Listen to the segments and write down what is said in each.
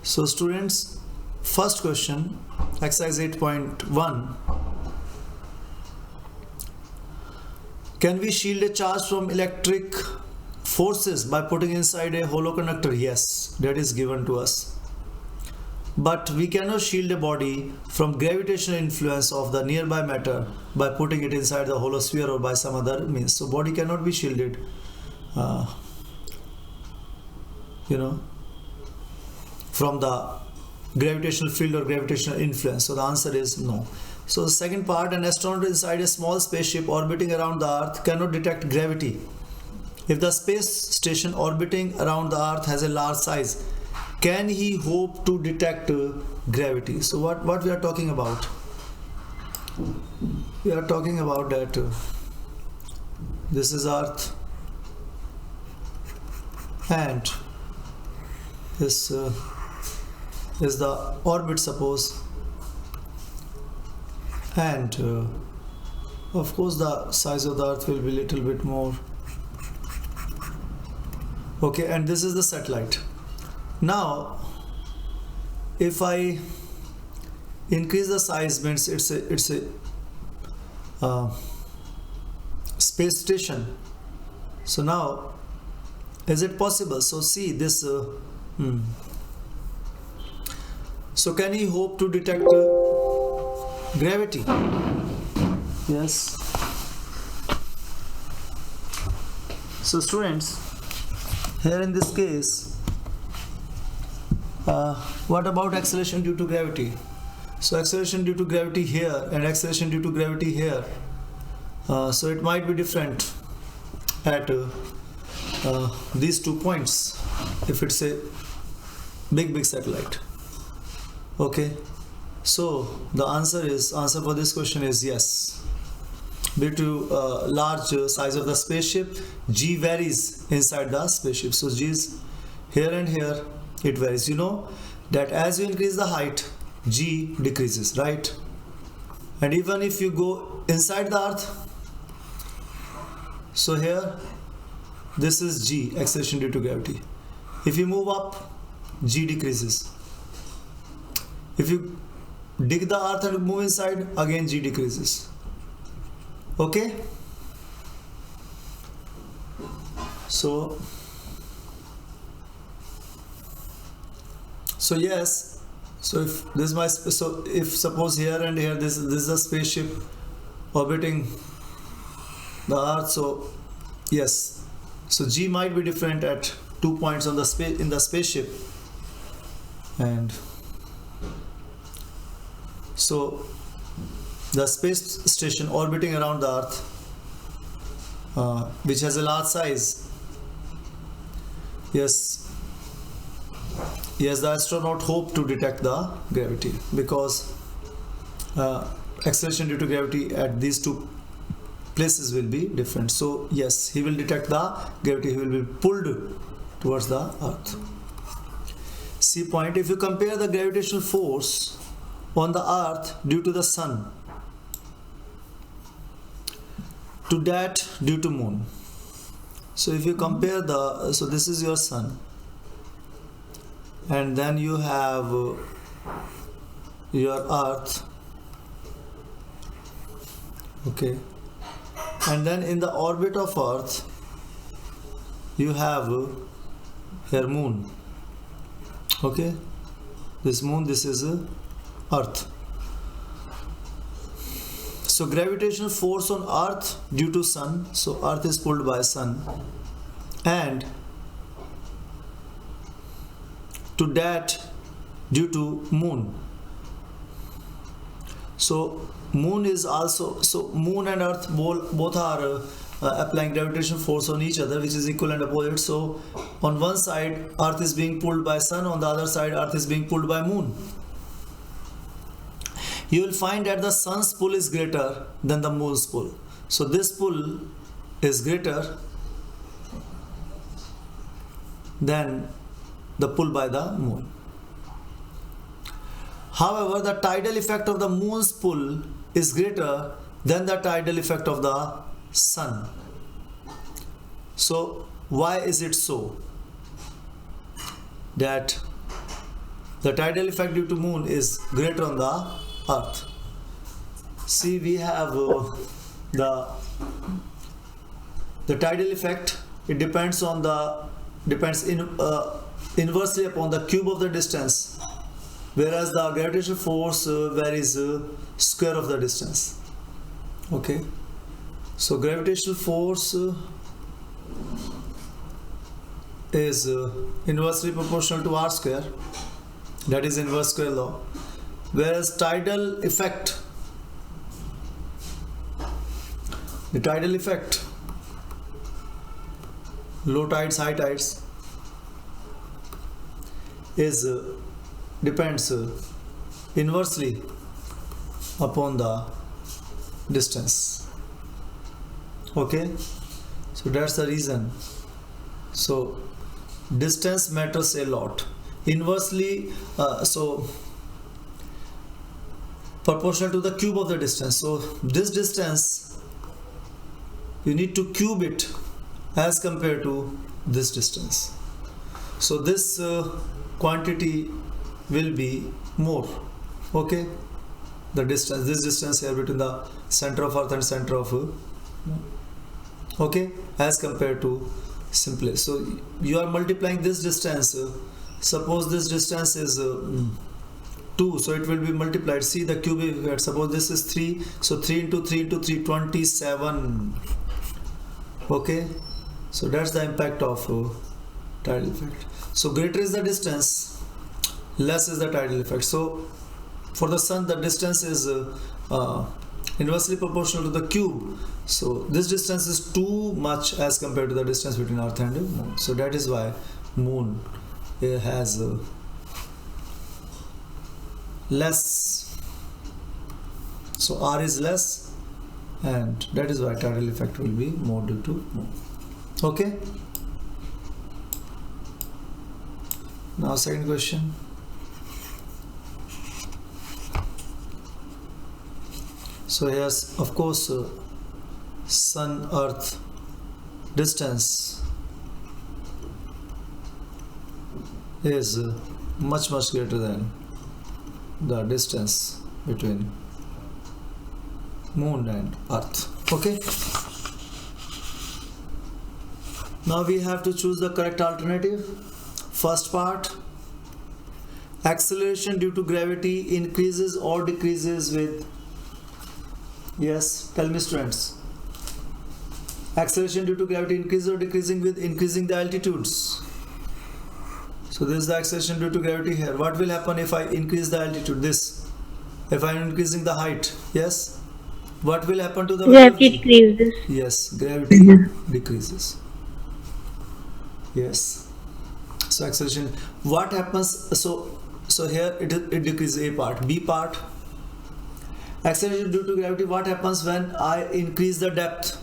So students, first question, exercise 8.1. Can we shield a charge from electric forces by putting inside a hollow conductor? Yes, that is given to us. But we cannot shield a body from gravitational influence of the nearby matter by putting it inside the hollow sphere or by some other means. So body cannot be shielded, from the gravitational field or gravitational influence. So the answer is no. So the second part, an astronaut inside a small spaceship orbiting around the Earth cannot detect gravity. If the space station orbiting around the Earth has a large size, can he hope to detect gravity? So what we are talking about? We are talking about that this is Earth and this is the orbit, suppose, and of course the size of the Earth will be little bit more. Okay, and this is the satellite. Now if I increase the size, means it's a space station. So now is it possible? So see this so can he hope to detect gravity? Yes. So students, here in this case, what about acceleration due to gravity? So acceleration due to gravity here and acceleration due to gravity here, so it might be different at these 2 points if it's a big satellite. Okay, so the answer for this question is yes. Due to large size of the spaceship, G varies inside the spaceship. So G is here and here, it varies. You know that as you increase the height, G decreases, right? And even if you go inside the Earth, so here this is G, acceleration due to gravity. If you move up, G decreases. If you dig the Earth and move inside, again G decreases. Okay, so yes, so if this is my, so if suppose here and here this is a spaceship orbiting the Earth, so yes, so G might be different at 2 points on the in the spaceship, and so the space station orbiting around the Earth, which has a large size, yes, the astronaut hope to detect the gravity, because acceleration due to gravity at these 2 places will be different. So yes, he will detect the gravity, he will be pulled towards the Earth. C point, if you compare the gravitational force on the Earth due to the Sun to that due to Moon. So if you compare so this is your Sun, and then you have your Earth, okay, and then in the orbit of Earth you have here Moon, okay, this Moon, this is Earth. So gravitational force on Earth due to Sun, so Earth is pulled by Sun, and to that due to Moon. So Moon is also, so Moon and Earth both are applying gravitational force on each other, which is equal and opposite. So on one side Earth is being pulled by Sun, on the other side Earth is being pulled by Moon. You will find that the Sun's pull is greater than the Moon's pull. So this pull is greater than the pull by the Moon. However, the tidal effect of the Moon's pull is greater than the tidal effect of the Sun. So why is it so? That the tidal effect due to moon is greater on the earth. See, we have the tidal effect. It depends inversely upon the cube of the distance, whereas the gravitational force varies square of the distance. Okay, so gravitational force is inversely proportional to r square, that is inverse square law, whereas tidal effect, the tidal effect, low tides, high tides, is depends inversely upon the distance. Okay, so that's the reason. So distance matters a lot. Inversely, so proportional to the cube of the distance. So this distance, you need to cube it as compared to this distance. So this quantity will be more. Okay, the distance, this distance here between the center of earth and center of okay, as compared to simply. So you are multiplying this distance. Suppose this distance is 2, so it will be multiplied. See the cube effect. Suppose this is 3, so 3 into 3 into 3, 27. Okay, so that's the impact of tidal effect. So greater is the distance, less is the tidal effect. So for the sun, the distance is inversely proportional to the cube. So this distance is too much as compared to the distance between earth and moon. So that is why moon has less, so r is less, and that is why tidal effect will be more due to moon. Okay, now second question. So yes, of course, sun earth distance is much greater than the distance between moon and earth. Okay, now we have to choose the correct alternative. First part, acceleration due to gravity increases or decreases with, yes, tell me students, acceleration due to gravity increases or decreasing with increasing the altitudes. So this is the acceleration due to gravity here. What will happen if I increase the altitude? This, if I am increasing the height, yes, what will happen to the Gravity decreases. Yes, gravity decreases. Yes, so acceleration, what happens? So here it decreases. A part. B part, acceleration due to gravity, what happens when I increase the depth?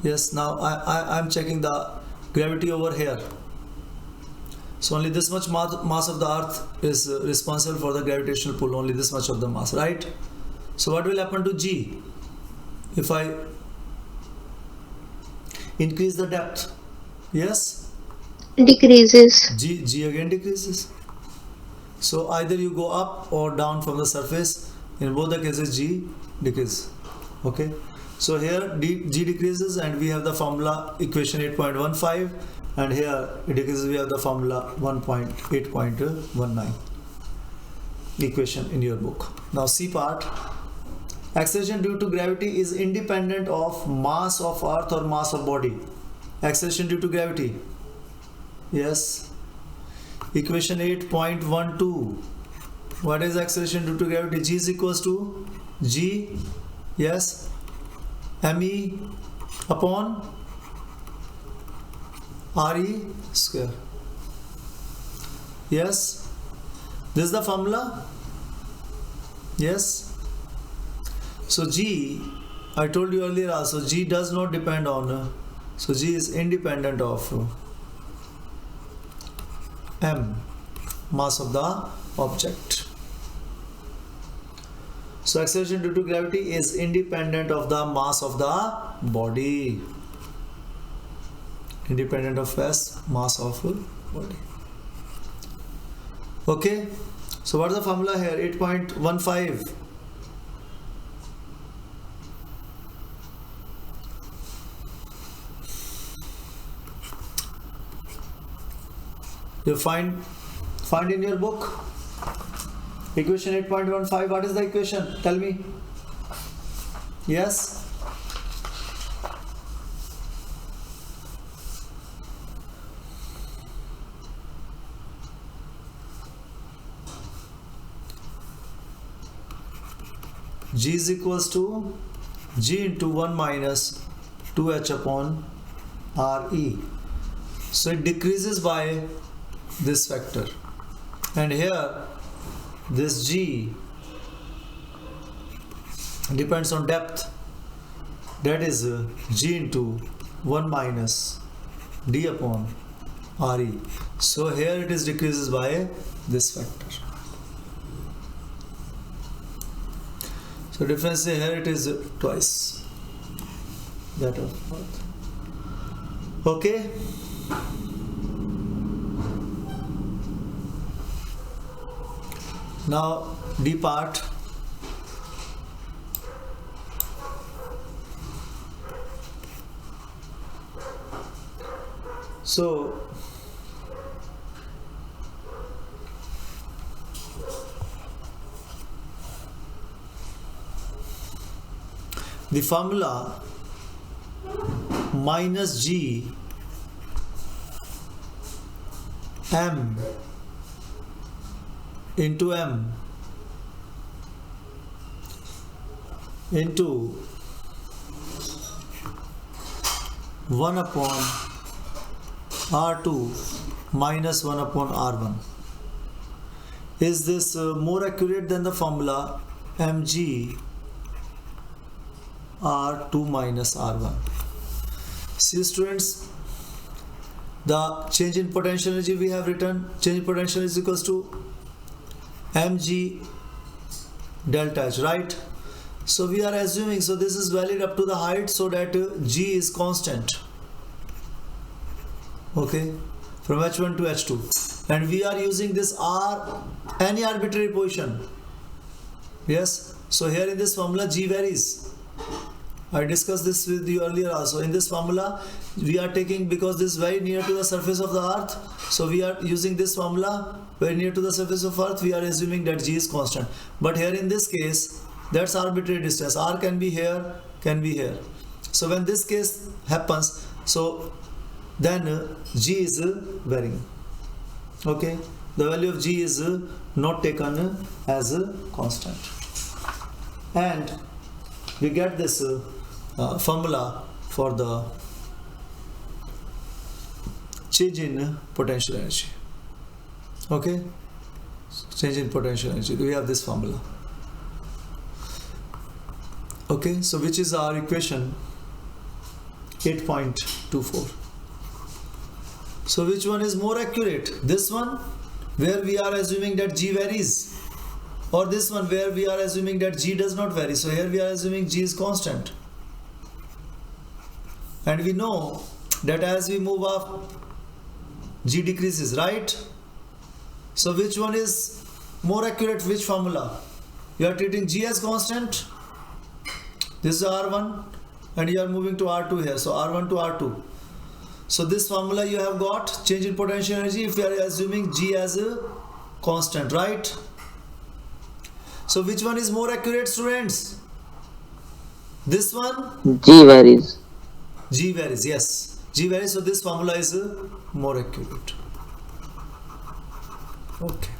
Yes, now I'm checking the gravity over here. So only this much mass of the earth is responsible for the gravitational pull, only this much of the mass, right? So what will happen to G if I increase the depth? Yes, Decreases. G again decreases. So either you go up or down from the surface. In both the cases, G decreases. Okay, so here G decreases, and we have the formula equation 8.15, and here it decreases. We have the formula 1.8.19 equation in your book. Now C part, acceleration due to gravity is independent of mass of earth or mass of body. Acceleration due to gravity, yes, equation 8.12. What is acceleration due to gravity? G is equals to G, yes, me upon re square. Yes, this is the formula. Yes, so G, I told you earlier also, G does not depend on, so G is independent of m, mass of the object. So acceleration due to gravity is independent of the mass of the body. Independent of mass of body. Okay, so what's the formula here? 8.15. You find in your book equation 8.15. What is the equation? Tell me. Yes. G is equals to G into 1 minus 2h upon Re. So it decreases by this factor, and here this G depends on depth, that is G into 1 minus d upon Re. So here it is decreases by this factor. So difference here it is twice that of Earth. Okay. Now D part. So the formula minus G M into M into 1 upon R2 minus 1 upon R1. Is this more accurate than the formula Mg R2 minus R1? See students, the change in potential energy we have written, change in potential is equals to mg delta H, right? So we are assuming, so this is valid up to the height, so that G is constant, okay, from H1 to H2, and we are using this R, any arbitrary position. Yes, so here in this formula G varies. I discussed this with you earlier also. In this formula we are taking, because this is very near to the surface of the earth, so we are using this formula very near to the surface of earth. We are assuming that G is constant, but here in this case that's arbitrary distance. R can be here, can be here. So when this case happens, so then G is varying, okay, the value of G is not taken as a constant, and we get this formula for the change in potential energy. Okay, change in potential energy, we have this formula. Okay, so which is our equation 8.24. So which one is more accurate? This one where we are assuming that G varies, or this one where we are assuming that G does not vary? So here we are assuming G is constant, and we know that as we move up G decreases, right? So which one is more accurate? Which formula? You are treating G as constant, this is R1, and you are moving to R2 here, so R1 to R2. So this formula you have got change in potential energy if you are assuming G as a constant, right? So which one is more accurate, students? This one? G varies. G varies, yes. G varies, so this formula is more accurate. Okay.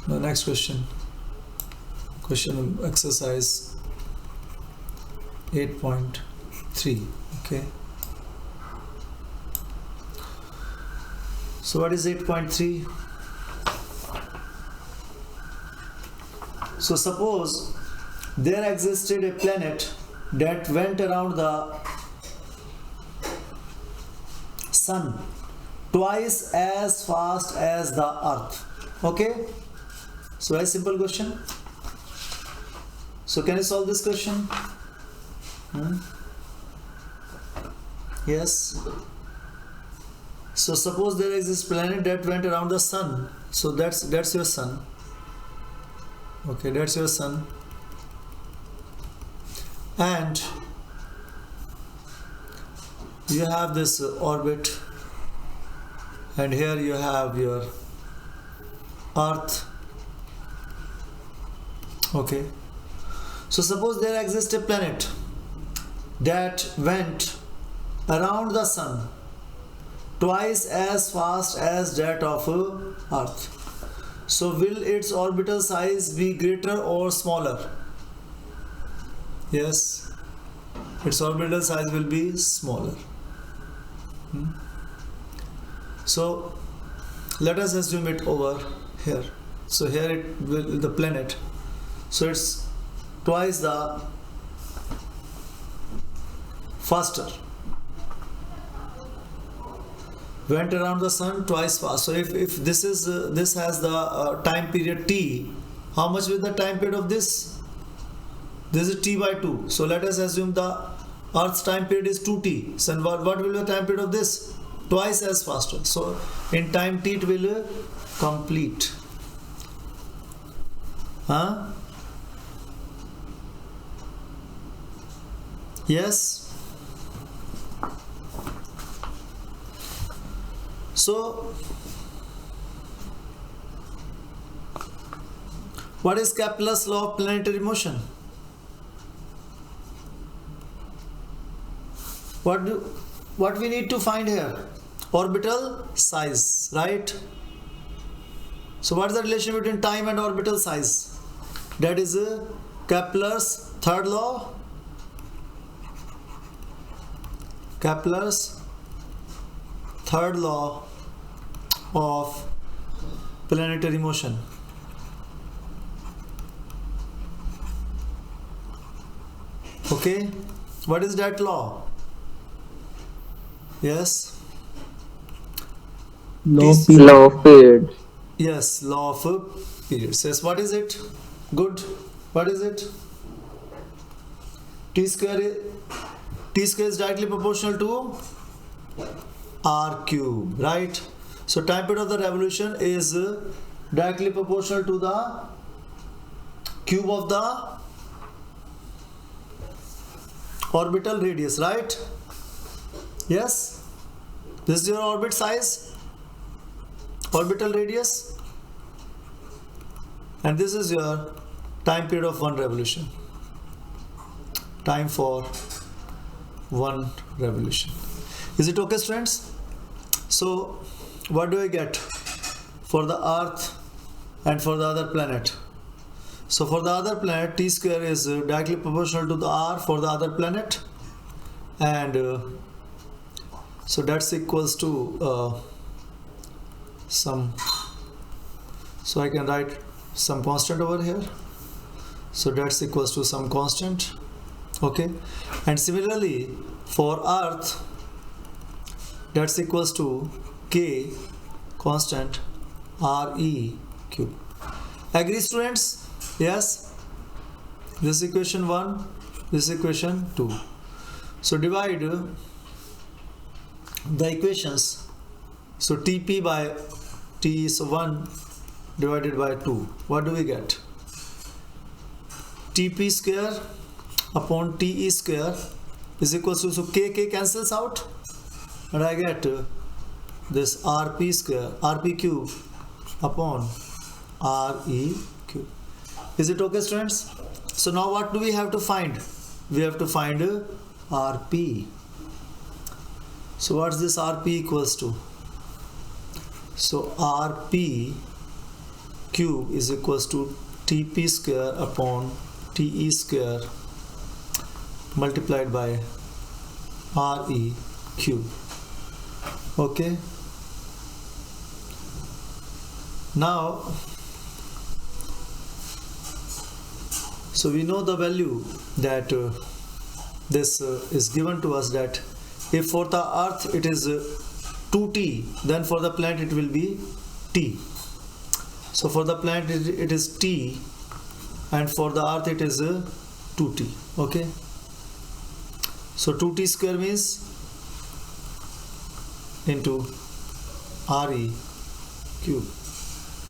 Now next question. Question exercise 8.3. Okay. So what is 8.3? So suppose there existed a planet that went around the sun twice as fast as the earth. Okay, so very simple question. So can you solve this question? Yes. So suppose there exists planet that went around the sun. So that's your sun. Okay, that's your sun. And you have this orbit, and here you have your Earth. Okay, so suppose there exists a planet that went around the sun twice as fast as that of Earth. So will its orbital size be greater or smaller? Yes, its orbital size will be smaller. So let us assume it over here. So here it will the planet. So it's twice the faster. Went around the sun twice fast. So if this is this has the time period t, how much will the time period of this? This is t by 2. So let us assume the Earth's time period is 2t. So what will be the time period of this? Twice as faster. So in time t it will complete. Huh? Yes. So what is Kepler's law of planetary motion? What we need to find here? Orbital size, right? So what is the relation between time and orbital size? That is Kepler's third law. Kepler's third law of planetary motion. Okay, what is that law? Yes, Law of periods. yes, law of periods. Yes, what is it? Good. What is it? T square is directly proportional to r cube, right? So time period of the revolution is directly proportional to the cube of the orbital radius, right? Yes, this is your orbit size, orbital radius, and this is your time period of one revolution, time for one revolution. Is it okay, students? So what do I get for the Earth and for the other planet? So for the other planet, t square is directly proportional to the r for the other planet, and so that's equals to some, so I can write some constant over here. So that's equals to some constant. Okay, and similarly for Earth, that's equals to k constant re cube. Agree, students? Yes, this is equation 1, this is equation 2. So divide the equations. So Tp by T is 1 divided by 2. What do we get? Tp square upon Te square is equals to, so k cancels out, and I get this Rp square, Rp cube upon Re cube. Is it okay, students? So now what do we have to find? We have to find Rp. So what's this Rp equals to? So Rp cube is equals to Tp square upon Te square multiplied by Re cube. Okay. Now, so we know the value that this is given to us, that if for the Earth it is 2t, then for the planet it will be t. So for the planet it is t, and for the Earth it is 2t. Okay. So 2t square means into RE cube.